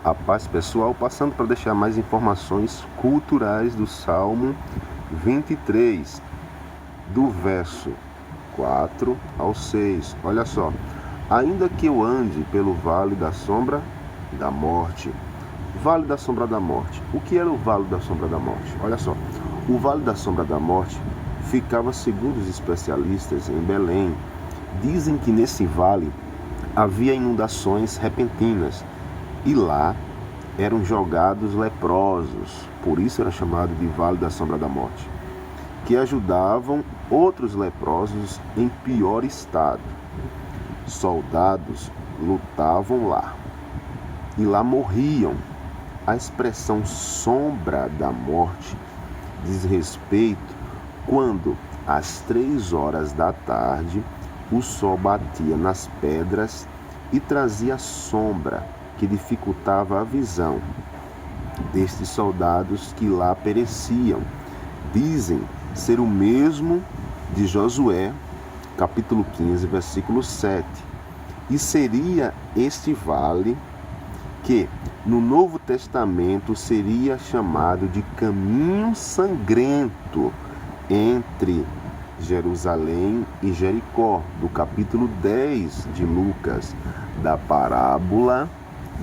A paz, pessoal, passando para deixar mais informações culturais do Salmo 23, do verso 4 ao 6. Olha só: ainda que eu ande pelo vale da sombra da morte. Vale da sombra da morte. O que era o vale da sombra da morte? Olha só: o vale da sombra da morte ficava, segundo os especialistas, em Belém. Dizem que nesse vale havia inundações repentinas e lá eram jogados leprosos, por isso era chamado de Vale da Sombra da Morte, que ajudavam outros leprosos em pior estado. Soldados lutavam lá e lá morriam. A expressão sombra da morte diz respeito quando, às 3 horas da tarde, o sol batia nas pedras e trazia sombra que dificultava a visão destes soldados que lá pereciam. Dizem ser o mesmo de Josué, capítulo 15, versículo 7. E seria este vale que, no Novo Testamento, seria chamado de caminho sangrento entre Jerusalém e Jericó, do capítulo 10 de Lucas, da parábola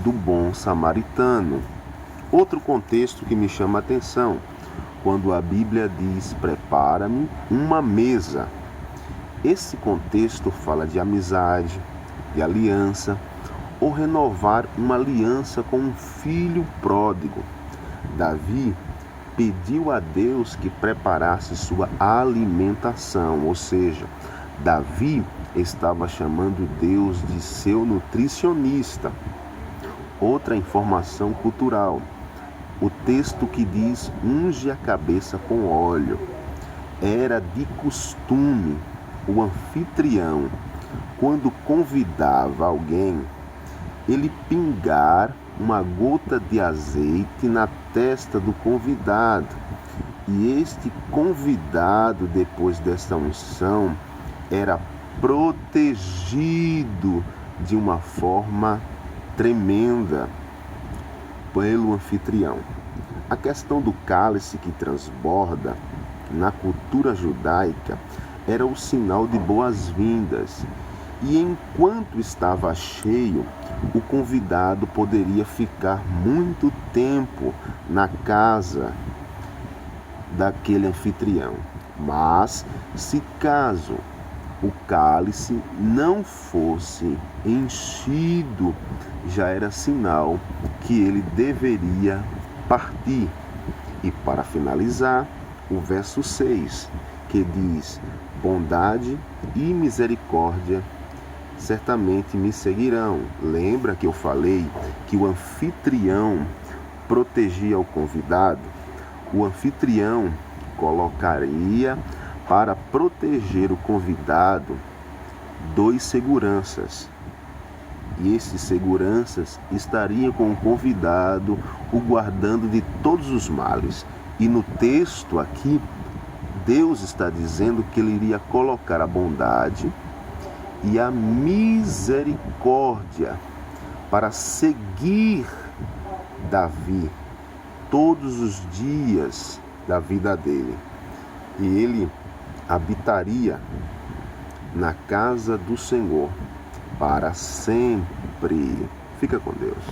do bom samaritano. Outro contexto que me chama a atenção, quando a Bíblia diz: prepara-me uma mesa. Esse contexto fala de amizade, de aliança, ou renovar uma aliança com um filho pródigo. Davi pediu a Deus que preparasse sua alimentação, ou seja, Davi estava chamando Deus de seu nutricionista. Outra informação cultural: o texto que diz unge a cabeça com óleo. Era de costume o anfitrião, quando convidava alguém, ele pingar uma gota de azeite na testa do convidado. E este convidado, depois desta unção, era protegido de uma forma tremenda pelo anfitrião. A questão do cálice que transborda, na cultura judaica, era o sinal de boas-vindas. E enquanto estava cheio, o convidado poderia ficar muito tempo na casa daquele anfitrião. Mas, se caso o cálice não fosse enchido, já era sinal que ele deveria partir. E para finalizar, o verso 6, que diz: bondade e misericórdia certamente me seguirão. Lembra que eu falei que o anfitrião protegia o convidado? O anfitrião colocaria para proteger o convidado 2 seguranças. E esses seguranças estariam com o convidado, o guardando de todos os males. E no texto aqui, Deus está dizendo que ele iria colocar a bondade e a misericórdia para seguir Davi todos os dias da vida dele. E ele habitaria na casa do Senhor para sempre. Fica com Deus.